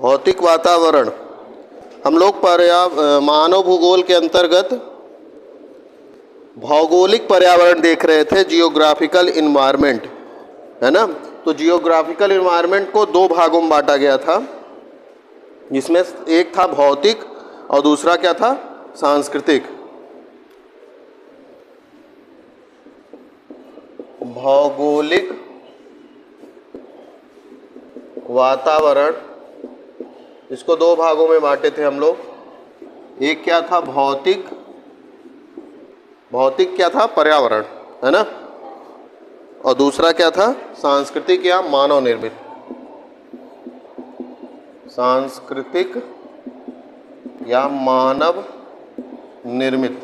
भौतिक वातावरण, हम लोग मानव भूगोल के अंतर्गत भौगोलिक पर्यावरण देख रहे थे, जियोग्राफिकल इन्वायरमेंट, है ना। तो जियोग्राफिकल इन्वायरमेंट को दो भागों में बांटा गया था, जिसमें एक था भौतिक और दूसरा क्या था, सांस्कृतिक। भौगोलिक वातावरण, इसको दो भागों में बांटे थे हम लोग। एक क्या था, भौतिक क्या था, पर्यावरण, है ना। और दूसरा क्या था, सांस्कृतिक या मानव निर्मित। सांस्कृतिक या मानव निर्मित,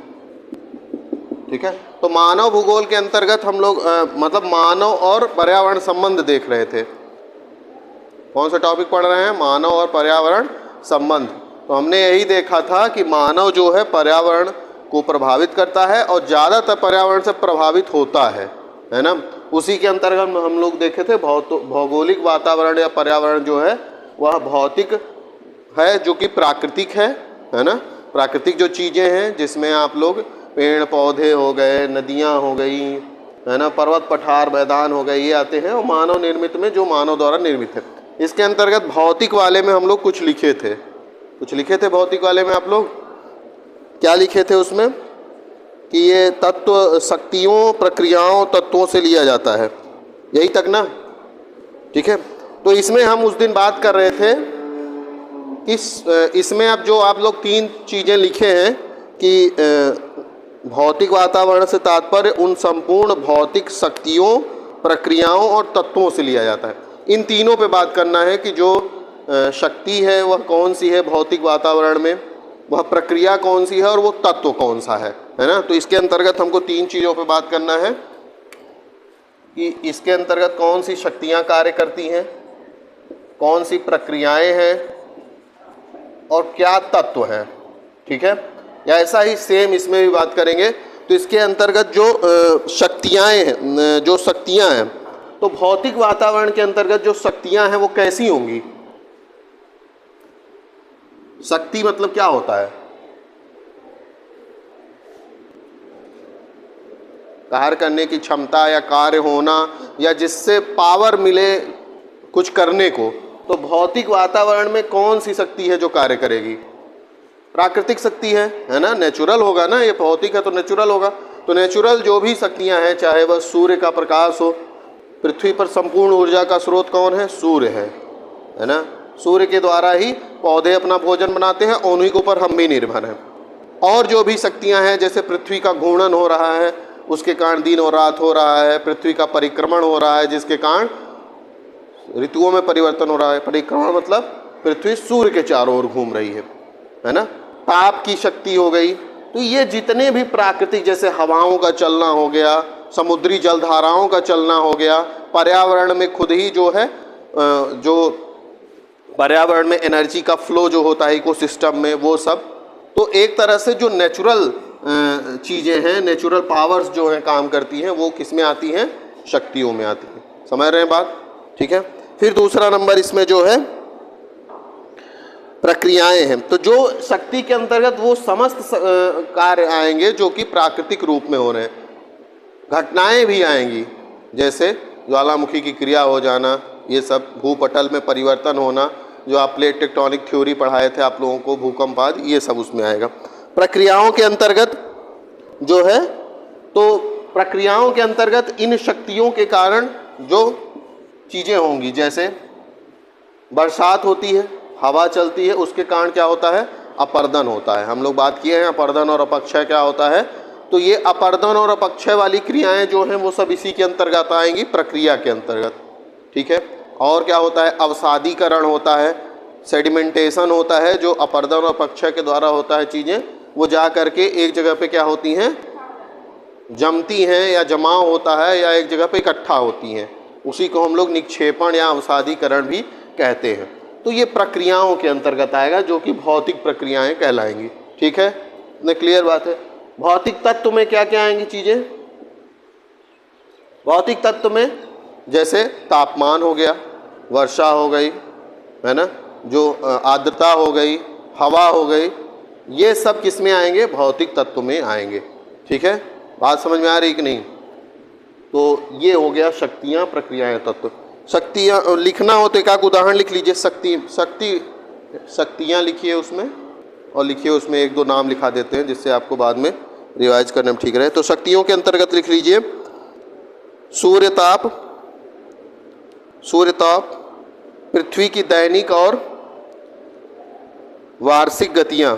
ठीक है। तो मानव भूगोल के अंतर्गत हम लोग मतलब मानव और पर्यावरण संबंध देख रहे थे। कौन सा टॉपिक पढ़ रहे हैं, मानव और पर्यावरण संबंध। तो हमने यही देखा था कि मानव जो है पर्यावरण को प्रभावित करता है और ज़्यादातर पर्यावरण से प्रभावित होता है ना। उसी के अंतर्गत हम लोग देखे थे भौगोलिक वातावरण या पर्यावरण जो है वह भौतिक है, जो कि प्राकृतिक है ना। प्राकृतिक जो चीज़ें हैं जिसमें आप लोग पेड़ पौधे हो गए, नदियाँ हो गई, है ना, पर्वत पठार मैदान हो गए, ये आते हैं। और मानव निर्मित में जो मानव द्वारा निर्मित है। इसके अंतर्गत भौतिक वाले में हम लोग कुछ लिखे थे भौतिक वाले में। आप लोग क्या लिखे थे उसमें कि ये तत्व शक्तियों, प्रक्रियाओं, तत्वों से लिया जाता है, यही तक ना, ठीक है। तो इसमें हम उस दिन बात कर रहे थे कि इसमें अब जो आप लोग तीन चीज़ें लिखे हैं कि भौतिक वातावरण से तात्पर्य उन संपूर्ण भौतिक शक्तियों, प्रक्रियाओं और तत्वों से लिया जाता है। इन तीनों पे बात करना है कि जो शक्ति है वह कौन सी है भौतिक वातावरण में, वह प्रक्रिया कौन सी है और वो तत्व कौन सा है ना। तो इसके अंतर्गत हमको तीन चीज़ों पे बात करना है कि इसके अंतर्गत कौन सी शक्तियाँ कार्य करती हैं, कौन सी प्रक्रियाएं हैं और क्या तत्व है, ठीक है। या ऐसा ही सेम इसमें भी बात करेंगे। तो इसके अंतर्गत जो शक्तियाँ हैं, तो भौतिक वातावरण के अंतर्गत जो शक्तियाँ हैं वो कैसी होंगी। शक्ति मतलब क्या होता है, कार्य करने की क्षमता या कार्य होना, या जिससे पावर मिले कुछ करने को। तो भौतिक वातावरण में कौन सी शक्ति है जो कार्य करेगी, प्राकृतिक शक्ति है ना, नेचुरल होगा ना। ये भौतिक है तो नेचुरल होगा। तो नेचुरल जो भी शक्तियां हैं, चाहे वह सूर्य का प्रकाश हो, पृथ्वी पर संपूर्ण ऊर्जा का स्रोत कौन है, सूर्य है ना। सूर्य के द्वारा ही पौधे अपना भोजन बनाते हैं, उन्हीं के ऊपर हम भी निर्भर हैं। और जो भी शक्तियां हैं, जैसे पृथ्वी का घूर्णन हो रहा है, उसके कारण दिन और रात हो रहा है, पृथ्वी का परिक्रमण हो रहा है, जिसके कारण ऋतुओं में परिवर्तन हो रहा है। परिक्रमण मतलब पृथ्वी सूर्य के चारों ओर घूम रही है ना। ताप की शक्ति हो गई। तो ये जितने भी प्राकृतिक, जैसे हवाओं का चलना हो गया, समुद्री जलधाराओं का चलना हो गया, पर्यावरण में खुद ही जो है जो पर्यावरण में एनर्जी का फ्लो जो होता है इकोसिस्टम में, वो सब। तो एक तरह से जो नेचुरल चीज़ें हैं, नेचुरल पावर्स जो हैं काम करती हैं, वो किस में आती हैं, शक्तियों में आती हैं। समझ रहे हैं बात, ठीक है। फिर दूसरा नंबर इसमें जो है प्रक्रियाएं हैं। तो जो शक्ति के अंतर्गत वो समस्त कार्य आएंगे जो कि प्राकृतिक रूप में हो रहे हैं। घटनाएं भी आएंगी, जैसे ज्वालामुखी की क्रिया हो जाना, ये सब, भूपटल में परिवर्तन होना, जो आप प्लेट टेक्टोनिक थ्योरी पढ़ाए थे आप लोगों को, भूकंप आदि, ये सब उसमें आएगा। प्रक्रियाओं के अंतर्गत जो है, तो प्रक्रियाओं के अंतर्गत इन शक्तियों के कारण जो चीज़ें होंगी, जैसे बरसात होती है, हवा चलती है, उसके कारण क्या होता है, अपर्दन होता है। हम लोग बात किए हैं अपर्दन और अपक्षय क्या होता है। तो ये अपर्दन और अपक्षय वाली क्रियाएं जो हैं वो सब इसी के अंतर्गत आएंगी, प्रक्रिया के अंतर्गत, ठीक है। और क्या होता है, अवसादीकरण होता है, सेडिमेंटेशन होता है, जो अपर्दन और अपक्षय के द्वारा होता है। चीज़ें वो जा करके एक जगह पे क्या होती हैं, जमती हैं, या जमाव होता है, या एक जगह पे इकट्ठा होती हैं। उसी को हम लोग निक्षेपण या अवसादीकरण भी कहते हैं। तो ये प्रक्रियाओं के अंतर्गत आएगा, जो कि भौतिक प्रक्रियाएं कहलाएंगी, ठीक है। इतने क्लियर बात है। भौतिक तत्व में क्या क्या आएंगी चीज़ें, भौतिक तत्व में जैसे तापमान हो गया, वर्षा हो गई, है ना, जो आर्द्रता हो गई, हवा हो गई, ये सब किस में आएंगे? भौतिक तत्व में आएंगे। ठीक है, बात समझ में आ रही कि नहीं? तो ये हो गया शक्तियाँ, प्रक्रियाएं, तत्व। शक्तियाँ लिखना हो तो एक उदाहरण लिख लीजिए। शक्तियाँ लिखिए उसमें, और लिखिए उसमें एक दो नाम लिखा देते हैं जिससे आपको बाद में रिवाइज करने में ठीक रहे। तो शक्तियों के अंतर्गत लिख लीजिए सूर्यताप, पृथ्वी की दैनिक और वार्षिक गतियाँ,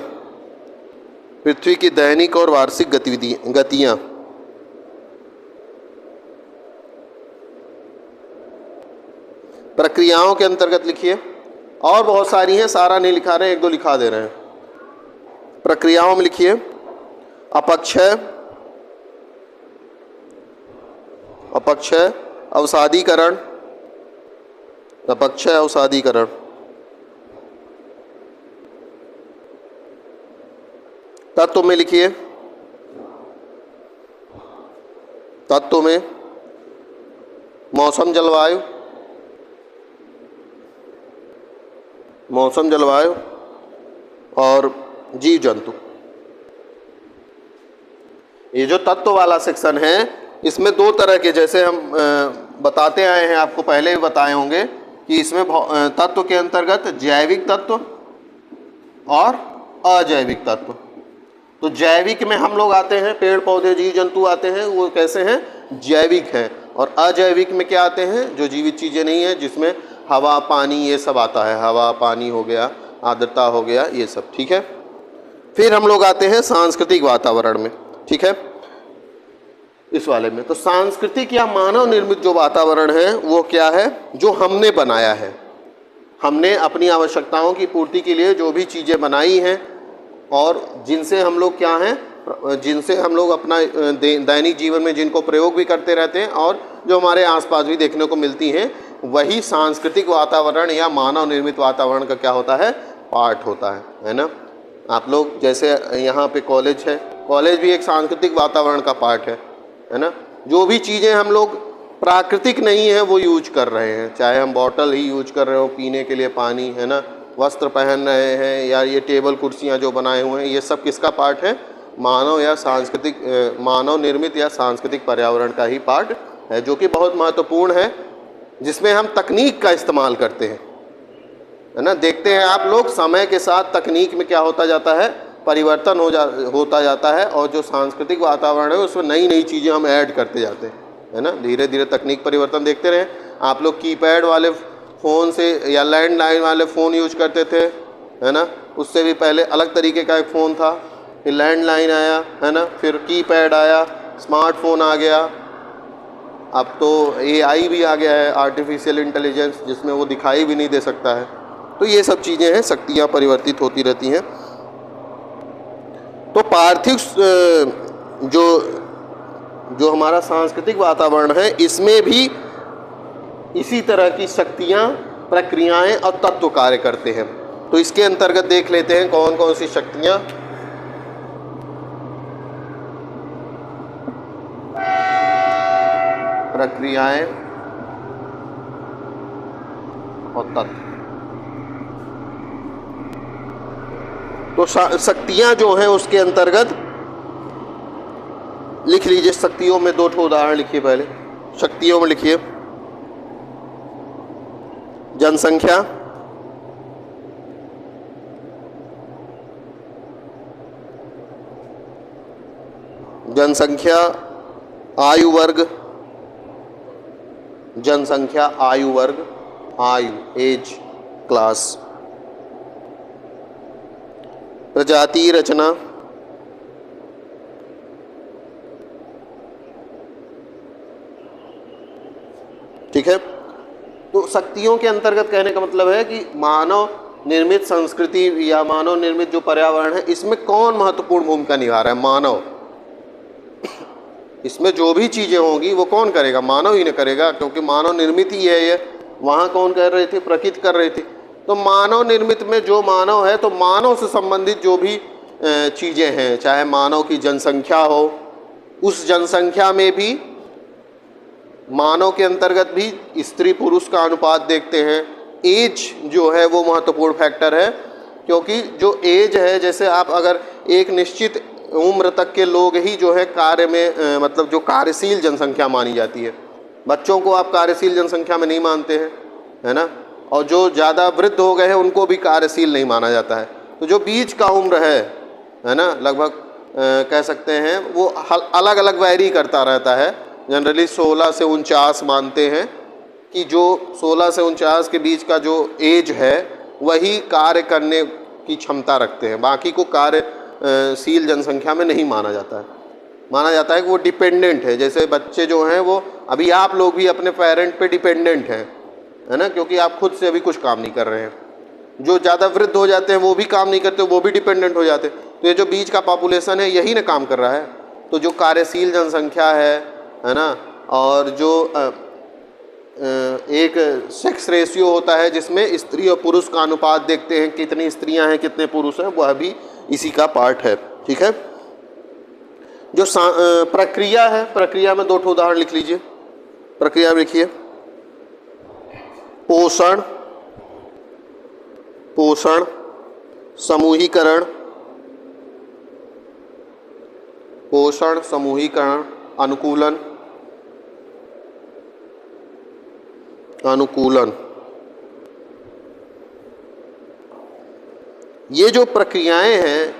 पृथ्वी की दैनिक और वार्षिक गतियाँ। प्रक्रियाओं के अंतर्गत लिखिए, और बहुत सारी हैं, सारा नहीं लिखा रहे हैं, एक दो लिखा दे रहे हैं। प्रक्रियाओं में लिखिए अपक्षय, अवसादीकरण, अपक्षय, अवसादीकरण। तत्व में लिखिए, तत्व में मौसम जलवायु और जीव जंतु। ये जो तत्व वाला सेक्शन है इसमें दो तरह के, जैसे हम बताते आए हैं, आपको पहले भी बताए होंगे कि इसमें तत्व के अंतर्गत जैविक तत्व और अजैविक तत्व। तो जैविक में हम लोग आते हैं, पेड़ पौधे जीव जंतु आते हैं, वो कैसे हैं? जैविक हैं। और अजैविक में क्या आते हैं? जो जीवित चीज़ें नहीं हैं, जिसमें हवा पानी ये सब आता है, हवा पानी हो गया, आर्द्रता हो गया, ये सब। ठीक है, फिर हम लोग आते हैं सांस्कृतिक वातावरण में। ठीक है, इस वाले में तो सांस्कृतिक या मानव निर्मित जो वातावरण है वो क्या है? जो हमने बनाया है। हमने अपनी आवश्यकताओं की पूर्ति के लिए जो भी चीज़ें बनाई हैं और जिनसे हम लोग क्या हैं, जिनसे हम लोग अपना दैनिक जीवन में जिनको प्रयोग भी करते रहते हैं और जो हमारे आसपास भी देखने को मिलती हैं, वही सांस्कृतिक वातावरण या मानव निर्मित वातावरण का क्या होता है? पार्ट होता है ना। आप लोग जैसे यहाँ पे कॉलेज है, कॉलेज भी एक सांस्कृतिक वातावरण का पार्ट है ना। जो भी चीज़ें हम लोग प्राकृतिक नहीं है वो यूज कर रहे हैं, चाहे हम बॉटल ही यूज कर रहे हो पीने के लिए पानी, है ना, वस्त्र पहन रहे हैं, या ये टेबल कुर्सियाँ जो बनाए हुए हैं, ये सब किसका पार्ट है? मानव या सांस्कृतिक, मानव निर्मित या सांस्कृतिक पर्यावरण का ही पार्ट है, जो कि बहुत महत्वपूर्ण है, जिसमें हम तकनीक का इस्तेमाल करते हैं, है ना। देखते हैं आप लोग, समय के साथ तकनीक में क्या होता जाता है? परिवर्तन होता जाता है, और जो सांस्कृतिक वातावरण है उसमें नई नई चीज़ें हम ऐड करते जाते हैं, है ना। धीरे धीरे तकनीक परिवर्तन देखते रहे। आप लोग कीपैड वाले फ़ोन से या लैंडलाइन वाले फ़ोन यूज करते थे, है ना। उससे भी पहले अलग तरीके का एक फ़ोन था, फिर लैंडलाइन आया, है ना, फिर कीपैड आया, स्मार्टफोन आ गया, अब तो AI भी आ गया है, आर्टिफिशियल इंटेलिजेंस, जिसमें वो दिखाई भी नहीं दे सकता है। तो ये सब चीज़ें हैं, शक्तियाँ परिवर्तित होती रहती हैं। तो पार्थिव जो हमारा सांस्कृतिक वातावरण है, इसमें भी इसी तरह की शक्तियाँ, प्रक्रियाएं और तत्व कार्य करते हैं। तो इसके अंतर्गत देख लेते हैं कौन कौन सी शक्तियाँ, प्रक्रियाएं और तत्व। तो शक्तियां जो हैं उसके अंतर्गत लिख लीजिए। शक्तियों में दो ठो उदाहरण लिखिए। पहले शक्तियों में लिखिए जनसंख्या, आयु वर्ग, आयु, एज, क्लास, प्रजाति रचना, ठीक है। तो शक्तियों के अंतर्गत कहने का मतलब है कि मानव निर्मित संस्कृति या मानव निर्मित जो पर्यावरण है, इसमें कौन महत्वपूर्ण भूमिका निभा रहा है? मानव। इसमें जो भी चीज़ें होंगी वो कौन करेगा? मानव ही न करेगा, क्योंकि मानव निर्मित ही है ये। वहाँ कौन कर रही थी? प्रकृति कर रही थी। तो मानव निर्मित में जो मानव है, तो मानव से संबंधित जो भी चीज़ें हैं, चाहे मानव की जनसंख्या हो, उस जनसंख्या में भी मानव के अंतर्गत भी स्त्री पुरुष का अनुपात देखते हैं, एज जो है वो महत्वपूर्ण फैक्टर है, क्योंकि जो एज है, जैसे आप अगर एक निश्चित उम्र तक के लोग ही जो है कार्य में मतलब जो कार्यशील जनसंख्या मानी जाती है, बच्चों को आप कार्यशील जनसंख्या में नहीं मानते हैं, है ना, और जो ज़्यादा वृद्ध हो गए हैं उनको भी कार्यशील नहीं माना जाता है। तो जो बीच का उम्र है ना, लगभग कह सकते हैं वो अलग अलग वैरी करता रहता है। जनरली 16 से 49 मानते हैं कि जो 16 से 49 के बीच का जो एज है वही कार्य करने की क्षमता रखते हैं, बाकी को कार्यशील जनसंख्या में नहीं माना जाता है। माना जाता है कि वो डिपेंडेंट है। जैसे बच्चे जो हैं वो, अभी आप लोग भी अपने पेरेंट पे डिपेंडेंट हैं, है ना, क्योंकि आप खुद से अभी कुछ काम नहीं कर रहे हैं। जो ज़्यादा वृद्ध हो जाते हैं वो भी काम नहीं करते, वो भी डिपेंडेंट हो जाते हैं। तो ये जो बीच का पॉपुलेशन है यही ना काम कर रहा है। तो जो कार्यशील जनसंख्या है ना, और जो एक सेक्स रेशियो होता है जिसमें स्त्री और पुरुष का अनुपात देखते हैं, कितनी स्त्रियां हैं कितने पुरुष हैं, वह भी इसी का पार्ट है। ठीक है। जो प्रक्रिया है, प्रक्रिया में 2 उदाहरण लिख लीजिए। प्रक्रिया में लिखिए पोषण, पोषण, समूहीकरण, पोषण, समूहीकरण, अनुकूलन, अनुकूलन। ये जो प्रक्रियाएं हैं,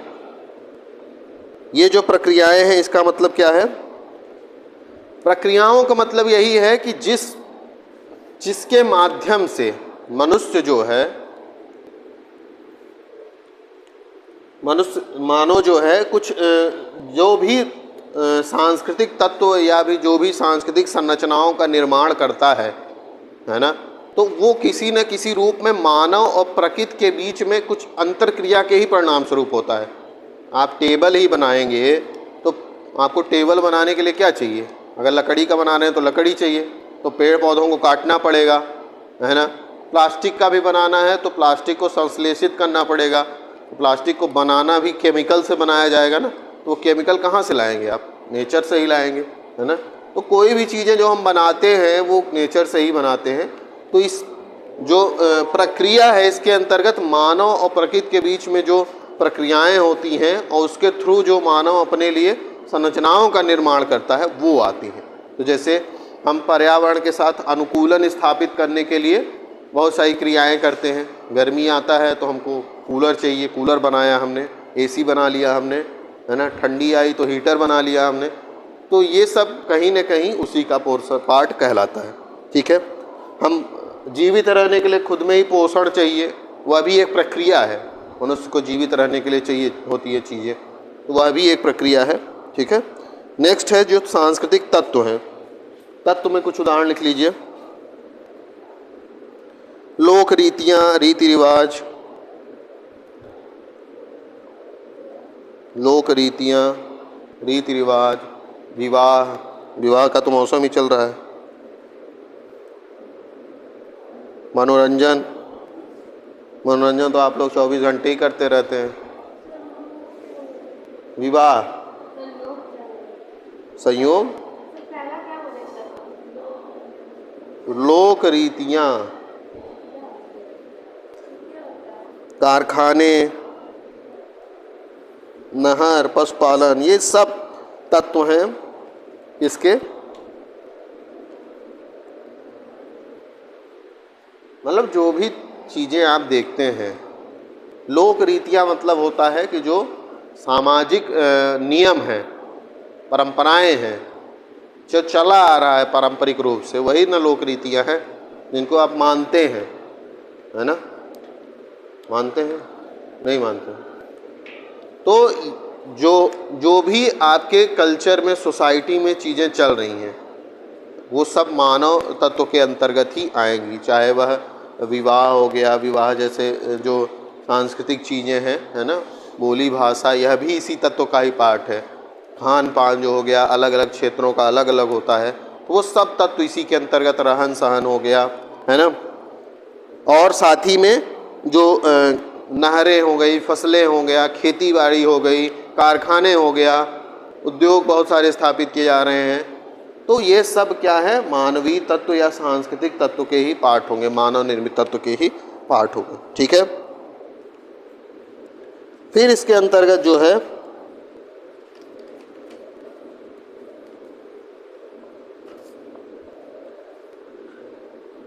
ये जो प्रक्रियाएं हैं, इसका मतलब क्या है? प्रक्रियाओं का मतलब यही है कि जिसके माध्यम से मनुष्य जो है, मनुष्य मानव जो है कुछ जो भी सांस्कृतिक तत्व या भी जो भी सांस्कृतिक संरचनाओं का निर्माण करता है ना, तो वो किसी न किसी रूप में मानव और प्रकृति के बीच में कुछ अंतर क्रिया के ही परिणाम स्वरूप होता है। आप टेबल ही बनाएंगे तो आपको टेबल बनाने के लिए क्या चाहिए? अगर लकड़ी का बना रहे हैं तो लकड़ी चाहिए, तो पेड़ पौधों को काटना पड़ेगा, है ना। प्लास्टिक का भी बनाना है तो प्लास्टिक को संश्लेषित करना पड़ेगा। प्लास्टिक को बनाना भी केमिकल से बनाया जाएगा ना, तो वो केमिकल कहाँ से लाएंगे आप? नेचर से ही लाएंगे, है ना। तो कोई भी चीज़ें जो हम बनाते हैं वो नेचर से ही बनाते हैं। तो इस जो प्रक्रिया है, इसके अंतर्गत मानव और प्रकृति के बीच में जो प्रक्रियाएं होती हैं और उसके थ्रू जो मानव अपने लिए संरचनाओं का निर्माण करता है वो आती हैं। तो जैसे हम पर्यावरण के साथ अनुकूलन स्थापित करने के लिए बहुत सारी क्रियाएं करते हैं। गर्मी आता है तो हमको कूलर चाहिए, कूलर बनाया हमने, एसी बना लिया हमने, है ना। ठंडी आई तो हीटर बना लिया हमने। तो ये सब कहीं न कहीं उसी का पार्ट कहलाता है। ठीक है। हम जीवित रहने के लिए खुद में ही पोषण चाहिए, वह भी एक प्रक्रिया है। मनुष्य को जीवित रहने के लिए चाहिए होती है चीज़ें, तो वह भी एक प्रक्रिया है। ठीक है। नेक्स्ट है जो सांस्कृतिक तत्व हैं। तत्व में कुछ उदाहरण लिख लीजिए। लोक रीतियाँ, रीति रिवाज, लोक रीतियाँ, रीति रिवाज, विवाह, विवाह का तो मौसम ही चल रहा है। मनोरंजन, मनोरंजन तो आप लोग 24 घंटे ही करते रहते हैं। विवाह, संयोग, लोक रीतियाँ, कारखाने, नहर, पशुपालन, ये सब तत्व हैं इसके। मतलब जो भी चीज़ें आप देखते हैं, लोक रीतियाँ मतलब होता है कि जो सामाजिक नियम हैं, परंपराएं हैं, जो चला आ रहा है पारंपरिक रूप से, वही ना लोक रीतियाँ हैं जिनको आप मानते हैं, है ना। मानते हैं? नहीं मानते। तो जो भी आपके कल्चर में, सोसाइटी में चीज़ें चल रही हैं, वो सब मानव तत्व के अंतर्गत ही आएंगी। चाहे वह विवाह हो गया, विवाह जैसे जो सांस्कृतिक चीज़ें हैं, है ना, बोली भाषा, यह भी इसी तत्व का ही पार्ट है। खान पान जो हो गया, अलग अलग क्षेत्रों का अलग अलग होता है, तो वो सब तत्व इसी के अंतर्गत। रहन सहन हो गया, है ना। और साथ ही में जो नहरें हो गई, फसलें हो गया, खेती बाड़ी हो गई, कारखाने हो गया, उद्योग बहुत सारे स्थापित किए जा रहे हैं, तो ये सब क्या है, मानवीय तत्व या सांस्कृतिक तत्व के ही पार्ट होंगे, मानव निर्मित तत्व के ही पार्ट होंगे। ठीक है। फिर इसके अंतर्गत जो है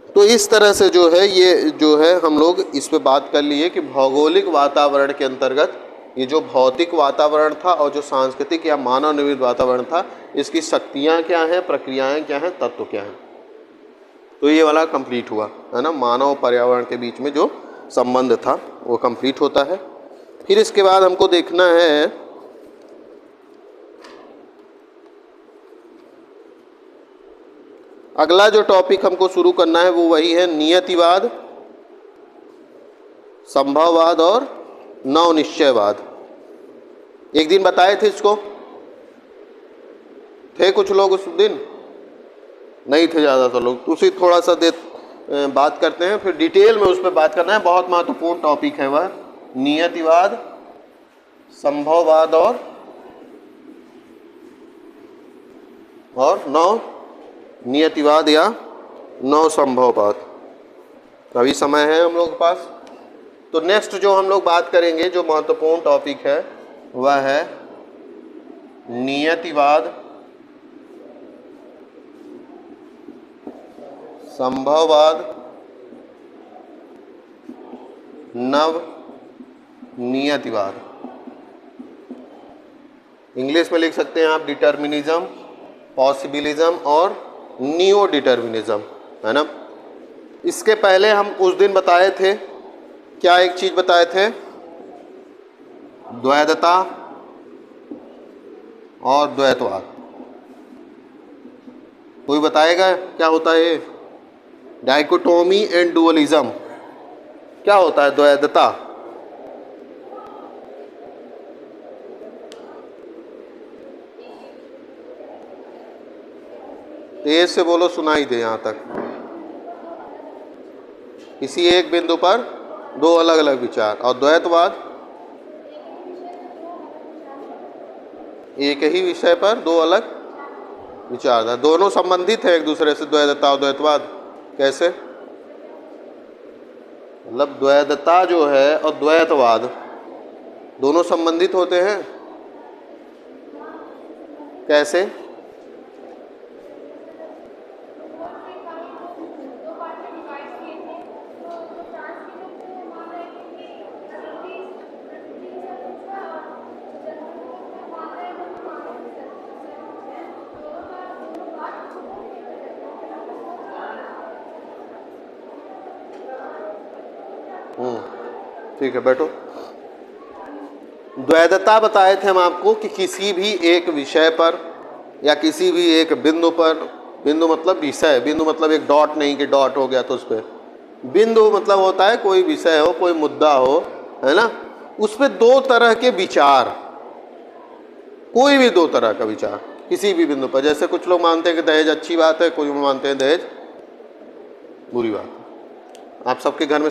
तो इस तरह से जो है ये जो है हम लोग इस पे बात कर लिए कि भौगोलिक वातावरण के अंतर्गत ये जो भौतिक वातावरण था और जो सांस्कृतिक या मानव निर्मित वातावरण था, इसकी शक्तियाँ क्या हैं, प्रक्रियाएं क्या हैं, तत्व क्या हैं। तो ये वाला कंप्लीट हुआ है ना, मानव और पर्यावरण के बीच में जो संबंध था वो कंप्लीट होता है। फिर इसके बाद हमको देखना है अगला जो टॉपिक हमको शुरू करना है वो वही है नियतिवाद, संभववाद और नवनिश्चयवाद। एक दिन बताए थे इसको, थे कुछ लोग उस दिन, नहीं थे ज़्यादातर लोग, तो उसी थोड़ा सा बात करते हैं, फिर डिटेल में उस पर बात करना है। बहुत महत्वपूर्ण टॉपिक है वह नियतिवाद, संभववाद और नव नियतिवाद या नव संभववाद। अभी समय है हम लोग के पास। तो नेक्स्ट जो हम लोग बात करेंगे, जो महत्वपूर्ण टॉपिक है वह है नियतिवाद, संभववाद, नव नियतिवाद। इंग्लिश में लिख सकते हैं आप डिटर्मिनिज्म, पॉसिबिलिज्म और नियो डिटर्मिनिज्म, है ना। इसके पहले हम उस दिन बताए थे, क्या एक चीज बताए थे, द्वैधता और द्वैतवाद। कोई बताएगा क्या होता है ये? Dichotomy and dualism. क्या होता है द्वैधता? तेज से बोलो, सुनाई दे यहाँ तक। किसी एक बिंदु पर दो अलग अलग विचार। और द्वैतवाद एक ही विषय पर दो अलग विचारधारा, दोनों संबंधित है एक दूसरे से, द्वैधता और द्वैतवाद। कैसे? मतलब द्वैधता जो है और द्वैतवाद दोनों संबंधित होते हैं। कैसे? ठीक है, बैठो। द्वैधता बताए थे हम आपको कि किसी भी एक विषय पर या किसी भी एक बिंदु पर, बिंदु मतलब विषय, बिंदु मतलब एक डॉट नहीं कि डॉट हो गया तो उस पर, बिंदु मतलब होता है कोई विषय हो, कोई मुद्दा हो, है ना, उस पर दो तरह के विचार, कोई भी दो तरह का विचार किसी भी बिंदु पर। जैसे कुछ लोग मानते हैं कि दहेज अच्छी बात है, कोई मानते हैं दहेज बुरी बात है। आप सबके घर में